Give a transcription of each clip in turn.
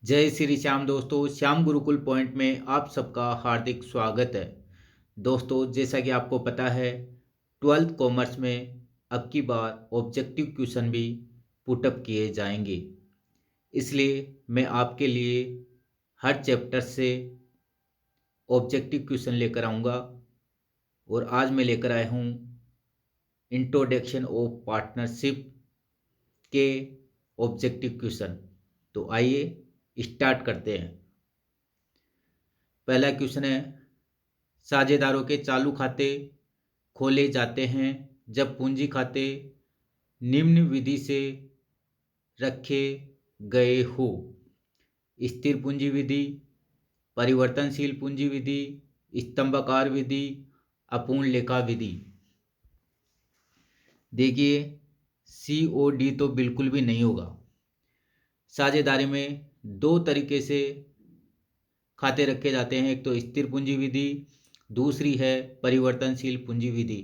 जय श्री श्याम दोस्तों, श्याम गुरुकुल पॉइंट में आप सबका हार्दिक स्वागत है। दोस्तों, जैसा कि आपको पता है, 12th कॉमर्स में अब की बार ऑब्जेक्टिव क्वेश्चन भी पुटअप किए जाएंगे। इसलिए मैं आपके लिए हर चैप्टर से ऑब्जेक्टिव क्वेश्चन लेकर आऊँगा और आज मैं लेकर आया हूँ इंट्रोडक्शन ऑफ पार्टनरशिप के ऑब्जेक्टिव क्वेश्चन। तो आइए स्टार्ट करते हैं। पहला क्वेश्चन है, साझेदारों के चालू खाते खोले जाते हैं जब पूंजी खाते निम्न विधि से रखे गए हो: स्थिर पूंजी विधि, परिवर्तनशील पूंजी विधि, स्तंभाकार विधि, अपूर्ण लेखा विधि। देखिए, COD तो बिल्कुल भी नहीं होगा। साझेदारी में दो तरीके से खाते रखे जाते हैं, एक तो स्थिर पूंजी विधि, दूसरी है परिवर्तनशील पूंजी विधि।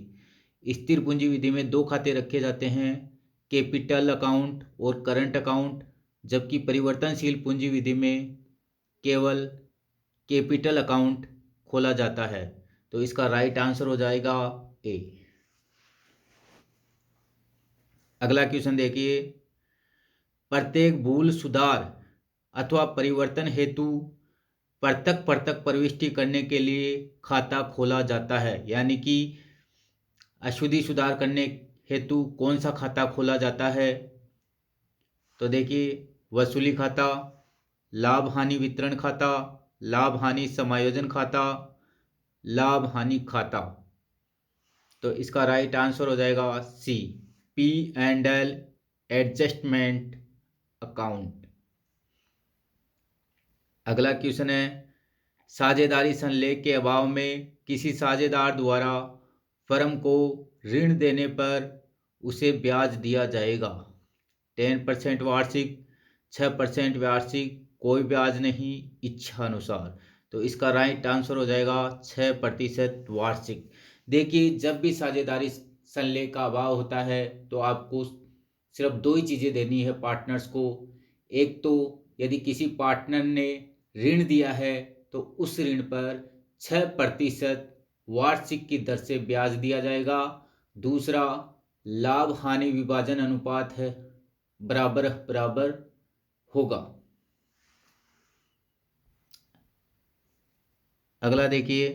स्थिर पूंजी विधि में दो खाते रखे जाते हैं, कैपिटल अकाउंट और करंट अकाउंट, जबकि परिवर्तनशील पूंजी विधि में केवल कैपिटल अकाउंट खोला जाता है। तो इसका राइट आंसर हो जाएगा ए। अगला क्वेश्चन देखिए, प्रत्येक भूल सुधार अथवा परिवर्तन हेतु पृथक पृथक प्रविष्टि करने के लिए खाता खोला जाता है। यानी कि अशुद्धि सुधार करने हेतु कौन सा खाता खोला जाता है? तो देखिए, वसूली खाता, लाभ हानि वितरण खाता, लाभ हानि समायोजन खाता, लाभ हानि खाता। तो इसका राइट आंसर हो जाएगा सी, P&L एडजस्टमेंट अकाउंट। अगला क्वेश्चन है, साझेदारी संलेख के अभाव में किसी साझेदार द्वारा फर्म को ऋण देने पर उसे ब्याज दिया जाएगा: 10% वार्षिक, 6% वार्षिक, कोई ब्याज नहीं, इच्छा अनुसार। तो इसका राइट आंसर हो जाएगा 6% वार्षिक। देखिए, जब भी साझेदारी संलेख का अभाव होता है तो आपको सिर्फ दो ही चीज़ें देनी है पार्टनर्स को। एक तो यदि किसी पार्टनर ने ऋण दिया है तो उस ऋण पर 6% वार्षिक की दर से ब्याज दिया जाएगा। दूसरा, लाभ हानि विभाजन अनुपात है, बराबर बराबर होगा। अगला देखिए,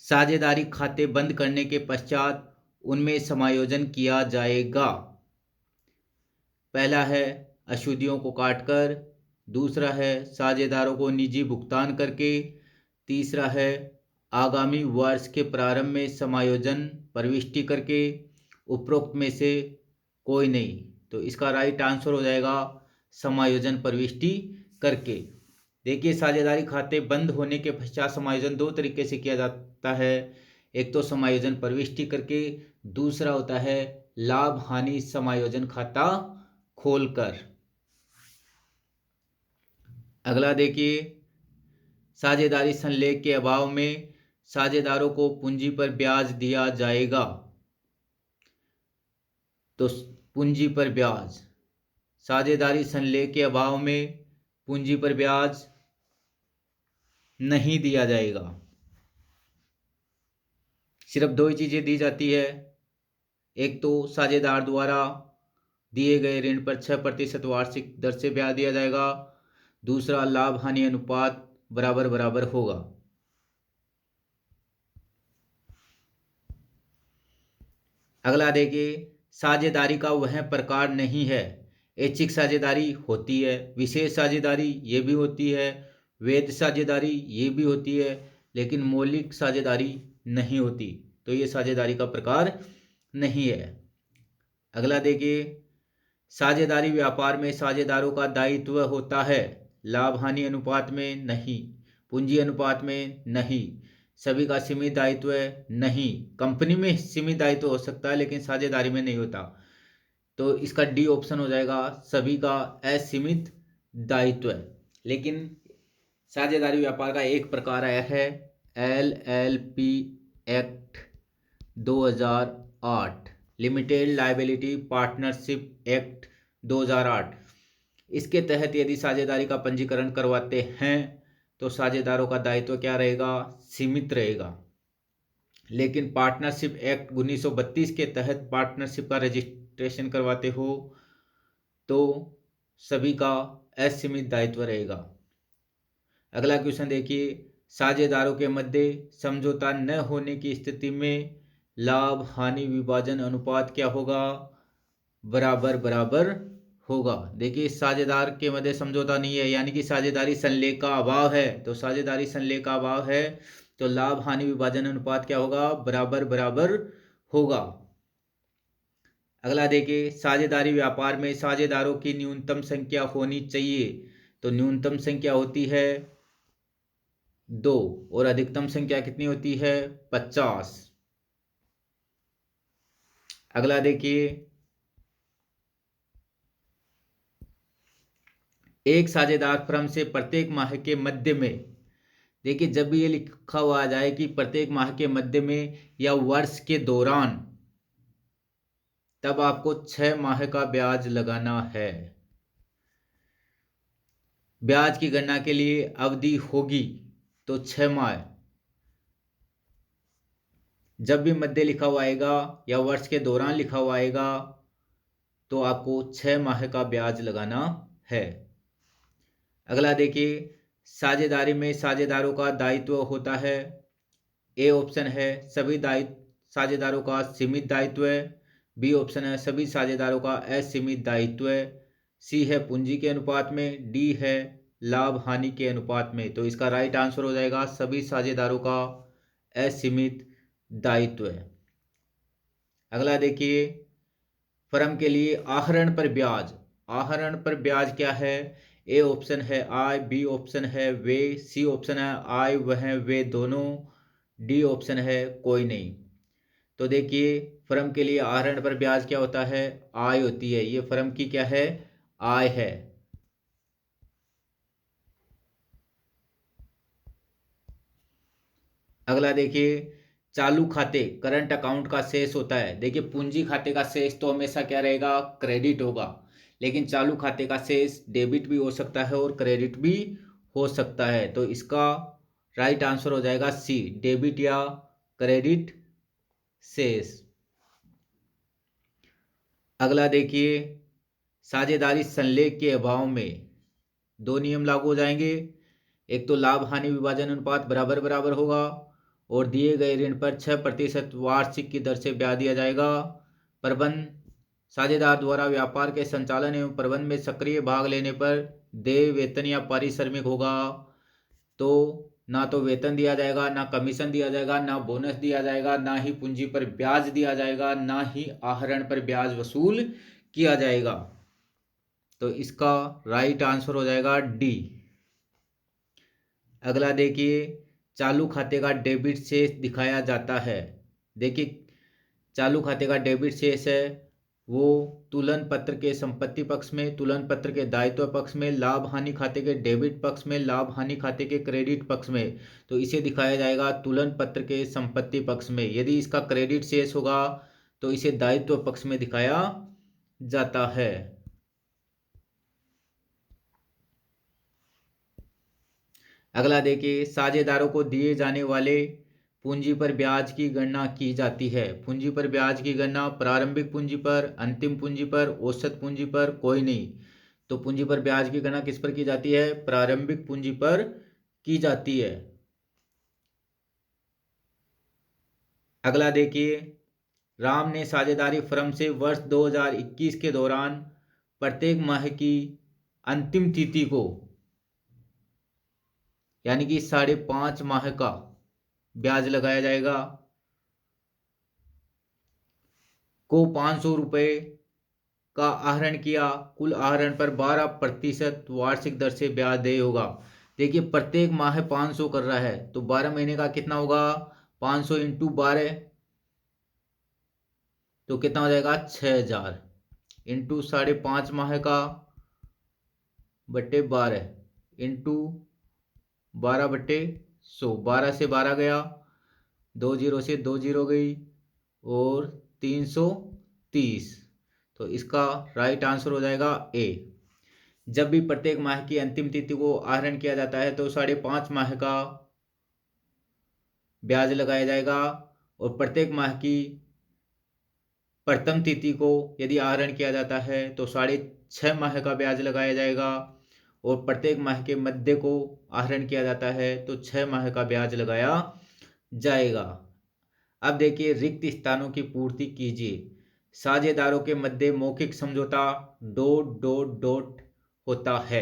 साझेदारी खाते बंद करने के पश्चात उनमें समायोजन किया जाएगा। पहला है अशुद्धियों को काटकर, दूसरा है साझेदारों को निजी भुगतान करके, तीसरा है आगामी वर्ष के प्रारंभ में समायोजन प्रविष्टि करके। उपरोक्त में से कोई नहीं। तो इसका राइट आंसर हो जाएगा समायोजन प्रविष्टि करके। देखिए, साझेदारी खाते बंद होने के पश्चात समायोजन दो तरीके से किया जाता है। एक तो समायोजन प्रविष्टि करके, दूसरा होता है लाभ हानि समायोजन खाता खोलकर। अगला देखिए, साझेदारी संलेख के अभाव में साझेदारों को पूंजी पर ब्याज दिया जाएगा। तो पूंजी पर ब्याज, साझेदारी संलेख के अभाव में पूंजी पर ब्याज नहीं दिया जाएगा। सिर्फ दो ही चीजें दी जाती है, एक तो साझेदार द्वारा दिए गए ऋण पर 6% वार्षिक दर से ब्याज दिया जाएगा, दूसरा लाभ हानि अनुपात बराबर बराबर होगा। अगला देखिए, साझेदारी का वह प्रकार नहीं है। ऐच्छिक साझेदारी होती है, विशेष साझेदारी ये भी होती है, वैध साझेदारी ये भी होती है, लेकिन मौलिक साझेदारी नहीं होती। तो ये साझेदारी का प्रकार नहीं है। अगला देखिए, साझेदारी व्यापार में साझेदारों का दायित्व होता है, लाभ हानि अनुपात में नहीं, पूंजी अनुपात में नहीं, सभी का सीमित दायित्व है नहीं। कंपनी में सीमित दायित्व हो सकता है लेकिन साझेदारी में नहीं होता। तो इसका डी ऑप्शन हो जाएगा, सभी का असीमित दायित्व है। लेकिन साझेदारी व्यापार का एक प्रकार आया है, LLP act 2008। Limited liability partnership act 2008। इसके तहत यदि साझेदारी का पंजीकरण करवाते हैं तो साझेदारों का दायित्व क्या रहेगा? सीमित रहेगा। लेकिन पार्टनरशिप एक्ट 1932 के तहत पार्टनरशिप का रजिस्ट्रेशन करवाते हो तो सभी का असीमित दायित्व रहेगा। अगला क्वेश्चन देखिए, साझेदारों के मध्य समझौता न होने की स्थिति में लाभ हानि विभाजन अनुपात क्या होगा? बराबर बराबर होगा। देखिए, साझेदार के मध्य समझौता नहीं है, यानी कि साझेदारी संलेख का अभाव है। तो साझेदारी संलेख का अभाव है तो लाभ हानि विभाजन अनुपात क्या होगा? बराबर बराबर होगा। अगला देखिए, साझेदारी व्यापार में साझेदारों की न्यूनतम संख्या होनी चाहिए। तो न्यूनतम संख्या होती है 2 और अधिकतम संख्या कितनी होती है? 50। अगला देखिए, एक साझेदार फर्म से प्रत्येक माह के मध्य में, देखिए जब भी ये लिखा हुआ आ जाए कि प्रत्येक माह के मध्य में या वर्ष के दौरान, तब आपको 6 माह का ब्याज लगाना है। ब्याज की गणना के लिए अवधि होगी तो 6 माह। जब भी मध्य लिखा हुआ आएगा या वर्ष के दौरान लिखा हुआ आएगा तो आपको 6 माह का ब्याज लगाना है। अगला देखिए, साझेदारी में साझेदारों का दायित्व होता है। ए ऑप्शन है सभी दायित्व साझेदारों का सीमित दायित्व है। बी ऑप्शन है सभी साझेदारों का असीमित दायित्व है। सी है पूंजी के अनुपात में। डी है लाभ हानि के अनुपात में। तो इसका राइट आंसर हो जाएगा सभी साझेदारों का असीमित दायित्व है। अगला देखिए, फर्म के लिए आहरण पर ब्याज। आहरण पर ब्याज क्या है? ए ऑप्शन है आय, बी ऑप्शन है वे, सी ऑप्शन है आय वह वे दोनों, डी ऑप्शन है कोई नहीं। तो देखिए, फर्म के लिए आहरण पर ब्याज क्या होता है? आय होती है। ये फर्म की क्या है? आय है। अगला देखिए, चालू खाते करंट अकाउंट का शेष होता है। देखिए, पूंजी खाते का शेष तो हमेशा क्या रहेगा? क्रेडिट होगा। लेकिन चालू खाते का शेष डेबिट भी हो सकता है और क्रेडिट भी हो सकता है। तो इसका राइट आंसर हो जाएगा सी, डेबिट या क्रेडिट शेष। अगला देखिए, साझेदारी संलेख के अभाव में 2 नियम लागू हो जाएंगे। एक तो लाभ हानि विभाजन अनुपात बराबर बराबर होगा और दिए गए ऋण पर 6% वार्षिक की दर से ब्याज दिया जाएगा। प्रबंध साझेदार द्वारा व्यापार के संचालन एवं प्रबंध में सक्रिय भाग लेने पर देय वेतन या पारिश्रमिक होगा। तो ना तो वेतन दिया जाएगा, ना कमीशन दिया जाएगा, ना बोनस दिया जाएगा, ना ही पूंजी पर ब्याज दिया जाएगा, ना ही आहरण पर ब्याज वसूल किया जाएगा। तो इसका राइट आंसर हो जाएगा डी। अगला देखिए, चालू खाते का डेबिट शेष दिखाया जाता है। देखिए, चालू खाते का डेबिट शेष है वो तुलन पत्र के संपत्ति पक्ष में, तुलन पत्र के दायित्व पक्ष में, लाभ हानि खाते के डेबिट पक्ष में, लाभ हानि खाते के क्रेडिट पक्ष में। तो इसे दिखाया जाएगा तुलन पत्र के संपत्ति पक्ष में। यदि इसका क्रेडिट शेष होगा तो इसे दायित्व पक्ष में दिखाया जाता है। अगला देखिए, साझेदारों को दिए जाने वाले पूंजी पर ब्याज की गणना की जाती है। पूंजी पर ब्याज की गणना प्रारंभिक पूंजी पर, अंतिम पूंजी पर, औसत पूंजी पर, कोई नहीं। तो पूंजी पर ब्याज की गणना किस पर की जाती है? प्रारंभिक पूंजी पर की जाती है। अगला देखिए, राम ने साझेदारी फर्म से वर्ष 2021 के दौरान प्रत्येक माह की अंतिम तिथि को, यानी कि 5.5 माह का ब्याज लगाया जाएगा, को 500 रुपये का आहरण किया। कुल आहरण पर 12% वार्षिक दर से ब्याज देय होगा। देखिए, प्रत्येक माह 500 कर रहा है तो 12 महीने का कितना होगा? 500 इंटू 12 तो कितना हो जाएगा? 6000 इंटू 5.5 माह का बट्टे 12 इंटू 12/100। 12 से 12 गया, 2 जीरो से 2 जीरो गई और 300 30। तो इसका राइट आंसर हो जाएगा ए। जब भी प्रत्येक माह की अंतिम तिथि को आहरण किया जाता है तो 5.5 माह का ब्याज लगाया जाएगा, और प्रत्येक माह की प्रथम तिथि को यदि आहरण किया जाता है तो 6.5 माह का ब्याज लगाया जाएगा, और प्रत्येक माह के मध्य को आहरण किया जाता है तो 6 माह का ब्याज लगाया जाएगा। अब देखिए, रिक्त स्थानों की पूर्ति कीजिए। साझेदारों के मध्य मौखिक समझौता ... होता है।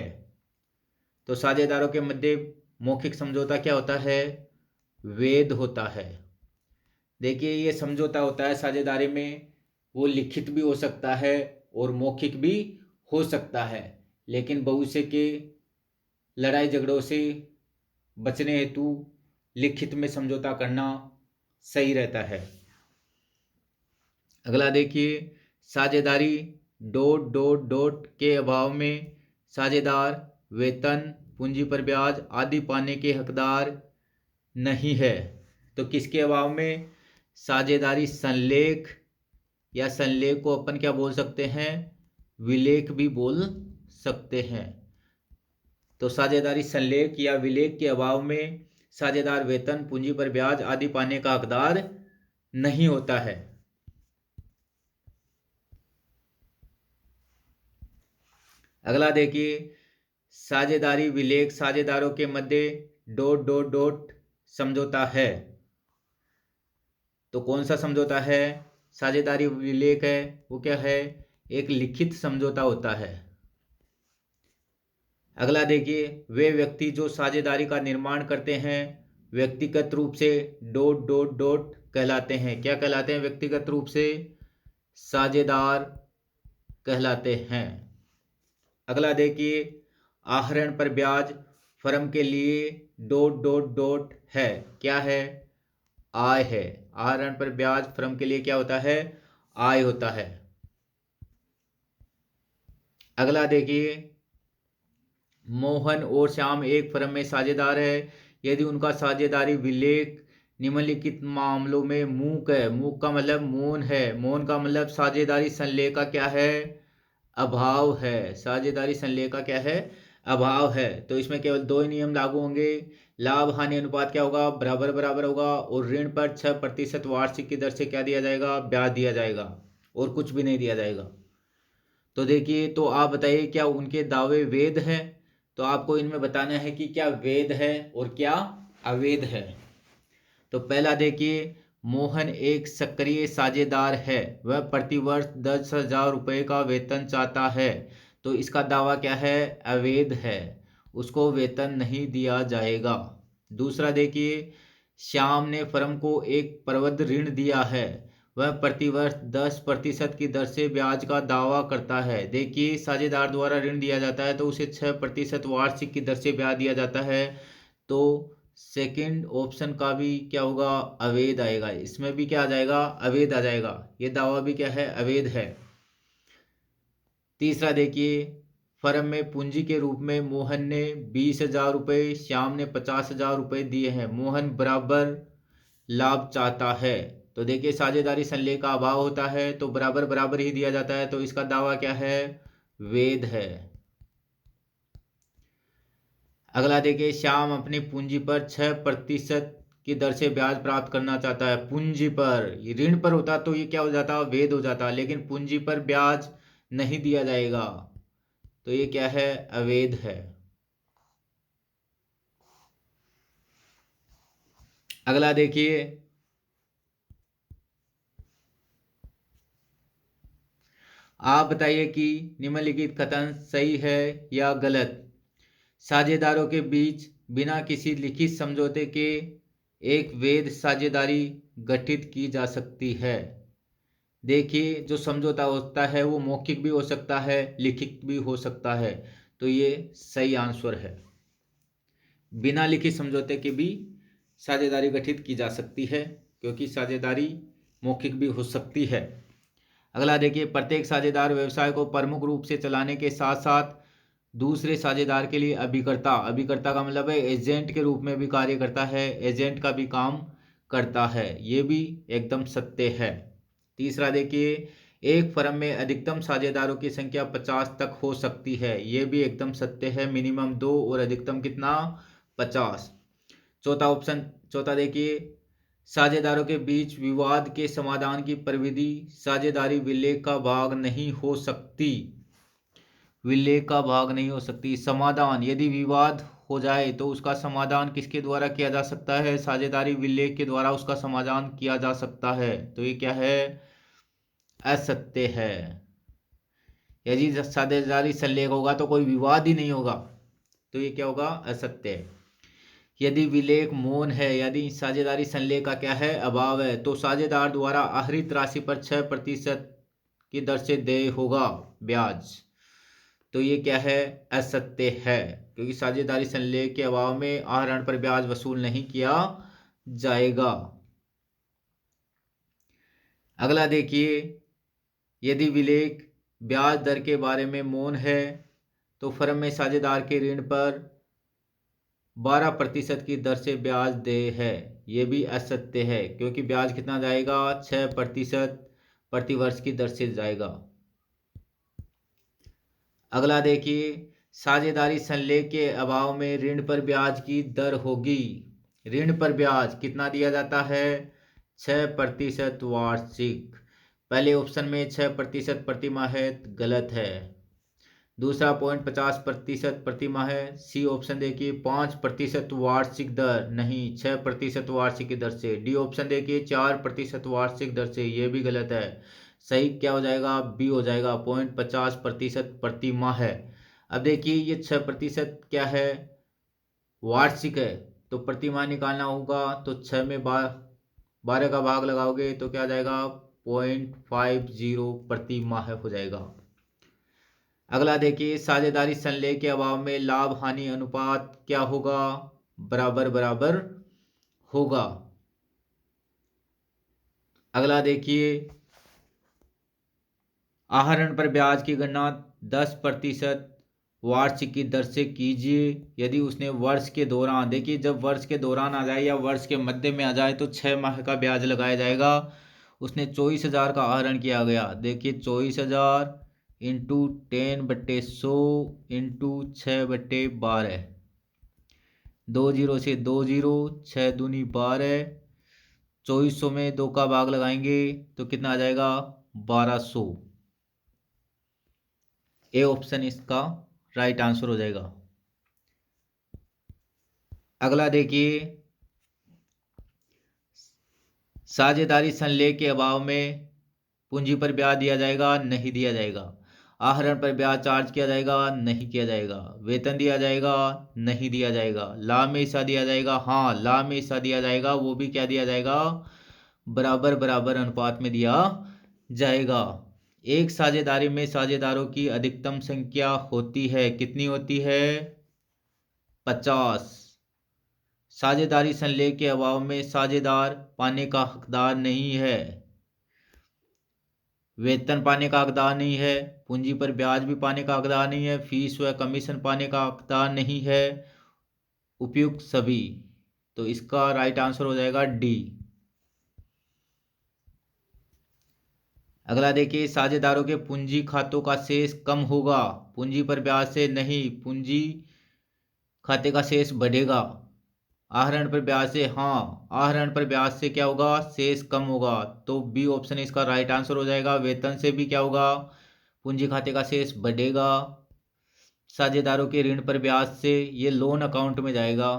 तो साझेदारों के मध्य मौखिक समझौता क्या होता है? वेद होता है। देखिए, ये समझौता होता है साझेदारी में, वो लिखित भी हो सकता है और मौखिक भी हो सकता है, लेकिन भविष्य के लड़ाई झगड़ों से बचने हेतु लिखित में समझौता करना सही रहता है। अगला देखिए, साझेदारी ... के अभाव में साझेदार वेतन, पूंजी पर ब्याज आदि पाने के हकदार नहीं है। तो किसके अभाव में? साझेदारी संलेख, या संलेख को अपन क्या बोल सकते हैं? विलेख भी बोल सकते हैं। तो साझेदारी संलेख या विलेख के अभाव में साझेदार वेतन, पूंजी पर ब्याज आदि पाने का हकदार नहीं होता है। अगला देखिए, साझेदारी विलेख साझेदारों के मध्य ... समझौता है। तो कौन सा समझौता है? साझेदारी विलेख है वो क्या है? एक लिखित समझौता होता है। अगला देखिए, वे व्यक्ति जो साझेदारी का निर्माण करते हैं व्यक्तिगत रूप से ... कहलाते हैं। क्या कहलाते हैं? व्यक्तिगत रूप से साझेदार कहलाते हैं। अगला देखिए, आहरण पर ब्याज फर्म के लिए ... है। क्या है? आय है। आहरण पर ब्याज फर्म के लिए क्या होता है? आय होता है। अगला देखिए, मोहन और श्याम एक फर्म में साझेदार है यदि उनका साझेदारी विलेख निम्नलिखित मामलों में मूक है। मूक का मतलब मौन है। मौन का मतलब साझेदारी संलेख का क्या है? अभाव है। साझेदारी संलेख का क्या है? अभाव है। तो इसमें केवल 2 ही नियम लागू होंगे। लाभ हानि अनुपात क्या होगा? बराबर बराबर होगा, और ऋण पर 6% वार्षिक की दर से क्या दिया जाएगा? ब्याज दिया जाएगा, और कुछ भी नहीं दिया जाएगा। तो देखिए, तो आप बताइए क्या उनके दावे वेद हैं? तो आपको इनमें बताना है कि क्या वेद है और क्या अवेद है। तो पहला देखिए, मोहन एक सक्रिय साझेदार है, वह प्रतिवर्ष 10,000 रुपये का वेतन चाहता है। तो इसका दावा क्या है? अवैध है, उसको वेतन नहीं दिया जाएगा। दूसरा देखिए, श्याम ने फर्म को एक प्रबद्ध ऋण दिया है, वह प्रतिवर्ष 10% की दर से ब्याज का दावा करता है। देखिए, साझेदार द्वारा ऋण दिया जाता है तो उसे 6% वार्षिक की दर से ब्याज दिया जाता है। तो सेकंड ऑप्शन का भी क्या होगा? अवैध आएगा। इसमें भी क्या आ जाएगा? अवैध आ जाएगा। ये दावा भी क्या है? अवैध है। तीसरा देखिए, फर्म में पूंजी के रूप में मोहन ने 20,000 रुपये, श्याम ने 50,000 रुपये दिए हैं। मोहन बराबर लाभ चाहता है। तो देखिए, साझेदारी संलेख का अभाव होता है तो बराबर बराबर ही दिया जाता है। तो इसका दावा क्या है? वेद है। अगला देखिए, श्याम अपनी पूंजी पर 6% की दर से ब्याज प्राप्त करना चाहता है। पूंजी पर, ये ऋण पर होता तो ये क्या हो जाता? वेद हो जाता, लेकिन पूंजी पर ब्याज नहीं दिया जाएगा तो ये क्या है? अवैध है। अगला देखिए, आप बताइए कि निम्नलिखित कथन सही है या गलत। साझेदारों के बीच बिना किसी लिखित समझौते के एक वैध साझेदारी गठित की जा सकती है। देखिए, जो समझौता होता है वो मौखिक भी हो सकता है, लिखित भी हो सकता है। तो ये सही आंसर है। बिना लिखित समझौते के भी साझेदारी गठित की जा सकती है, क्योंकि साझेदारी मौखिक भी हो सकती है। अगला देखिए, प्रत्येक साझेदार व्यवसाय को प्रमुख रूप से चलाने के साथ साथ दूसरे साझेदार के लिए अभिकर्ता, अभिकर्ता का मतलब है एजेंट के रूप में भी कार्य करता है, एजेंट का भी काम करता है। ये भी एकदम सत्य है। तीसरा देखिए, एक फर्म में अधिकतम साझेदारों की संख्या 50 तक हो सकती है। ये भी एकदम सत्य है। मिनिमम 2 और अधिकतम कितना? 50। चौथा ऑप्शन, चौथा देखिए, साझेदारों के बीच विवाद के समाधान की प्रविधि साझेदारी विलेय का भाग नहीं हो सकती। विलेय का भाग नहीं हो सकती। समाधान, यदि विवाद हो जाए तो उसका समाधान किसके द्वारा किया जा सकता है? साझेदारी विलेय के द्वारा उसका समाधान किया जा सकता है। तो ये क्या है? असत्य है। यदि साझेदारी संलेख होगा तो कोई विवाद ही नहीं होगा, तो ये क्या होगा? असत्य है। यदि विलेख मौन है, यदि साझेदारी संलेख का क्या है? अभाव है, तो साझेदार द्वारा आहरित राशि पर 6% की दर से देय होगा ब्याज। तो ये क्या है? असत्य है, क्योंकि साझेदारी संलेख के अभाव में आहरण पर ब्याज वसूल नहीं किया जाएगा। अगला देखिए, यदि विलेख ब्याज दर के बारे में मौन है तो फर्म में साझेदार के ऋण पर 12% की दर से ब्याज देय है। ये भी असत्य है, क्योंकि ब्याज कितना जाएगा? 6% प्रति वर्ष की दर से जाएगा। अगला देखिए, साझेदारी संलेख के अभाव में ऋण पर ब्याज की दर होगी। ऋण पर ब्याज कितना दिया जाता है? 6% वार्षिक। पहले ऑप्शन में 6% प्रति माह है, गलत है। दूसरा पॉइंट 50% प्रति माह है। सी ऑप्शन देखिए 5% वार्षिक दर, नहीं 6% वार्षिक की दर से। डी ऑप्शन देखिए 4% वार्षिक दर से, ये भी गलत है। सही क्या हो जाएगा? बी हो जाएगा, 0.50% प्रति माह है। अब देखिए ये 6% क्या है? वार्षिक है, तो प्रति माह निकालना होगा, तो 6 में 12 का भाग लगाओगे तो क्या जाएगा? 0.50 प्रति माह हो जाएगा। अगला देखिए, साझेदारी संलेख के अभाव में लाभ हानि अनुपात क्या होगा? बराबर बराबर होगा। अगला देखिए, आहरण पर ब्याज की गणना 10% वार्षिक की दर से कीजिए। यदि उसने वर्ष के दौरान, देखिए जब वर्ष के दौरान आ जाए या वर्ष के मध्य में आ जाए तो 6 माह का ब्याज लगाया जाएगा। उसने 24,000 का आहरण किया गया, देखिए 24,000 इंटू 10/100 इंटू 6/12, 2 जीरो से 2 जीरो, 6 दूनी 12, 2400 में 2 का भाग लगाएंगे तो कितना आ जाएगा? 1200। ए ऑप्शन इसका राइट आंसर हो जाएगा। अगला देखिए, साझेदारी संलेख के अभाव में पूंजी पर ब्याज दिया जाएगा? नहीं दिया जाएगा। आहरण पर ब्याज चार्ज किया जाएगा? नहीं किया जाएगा। वेतन दिया जाएगा? नहीं दिया जाएगा। लाभ में हिस्सा दिया जाएगा? हाँ, लाभ में हिस्सा दिया जाएगा। वो भी क्या दिया जाएगा? बराबर बराबर अनुपात में दिया जाएगा। एक साझेदारी में साझेदारों की अधिकतम संख्या होती है, कितनी होती है? 50। साझेदारी संलेख के अभाव में साझेदार पाने का हकदार नहीं है, वेतन पाने का हकदार नहीं है, पूंजी पर ब्याज भी पाने का हकदार नहीं है, फीस व कमीशन पाने का हकदार नहीं है, उपयुक्त सभी। तो इसका राइट आंसर हो जाएगा डी। अगला देखिए, साझेदारों के पूंजी खातों का शेष कम होगा, पूंजी पर ब्याज से नहीं, पूंजी खाते का शेष बढ़ेगा। आहरण पर ब्याज से, हाँ, आहरण पर ब्याज से क्या होगा? शेष कम होगा। तो बी ऑप्शन इसका राइट आंसर हो जाएगा। वेतन से भी क्या होगा? पूंजी खाते का शेष बढ़ेगा। साझेदारों के ऋण पर ब्याज से ये लोन अकाउंट में जाएगा,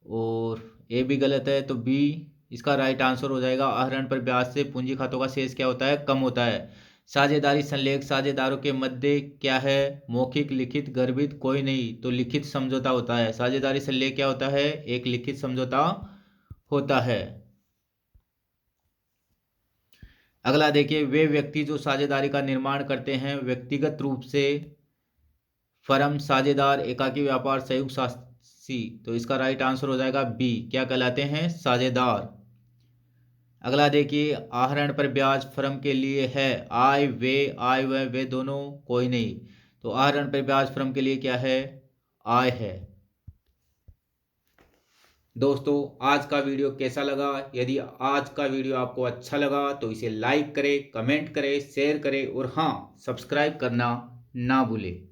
और ए भी गलत है, तो बी इसका राइट आंसर हो जाएगा। आहरण पर ब्याज से पूंजी खातों का शेष क्या होता है? कम होता है। साझेदारी संलेख साझेदारों के मध्य क्या है? मौखिक, लिखित, गर्भित, कोई नहीं, तो लिखित समझौता होता है। साझेदारी संलेख क्या होता है? एक लिखित समझौता होता है। अगला देखिए, वे व्यक्ति जो साझेदारी का निर्माण करते हैं व्यक्तिगत रूप से, फर्म, साझेदार, एकाकी व्यापार, संयुक्त साझी, तो इसका राइट आंसर हो जाएगा बी, क्या कहलाते हैं? साझेदार। अगला देखिए, आहरण पर ब्याज फर्म के लिए है आय व्यय, वे दोनों, कोई नहीं, तो आहरण पर ब्याज फर्म के लिए क्या है? आय है। दोस्तों, आज का वीडियो कैसा लगा? यदि आज का वीडियो आपको अच्छा लगा तो इसे लाइक करें, कमेंट करें, शेयर करें और हाँ, सब्सक्राइब करना ना भूलें।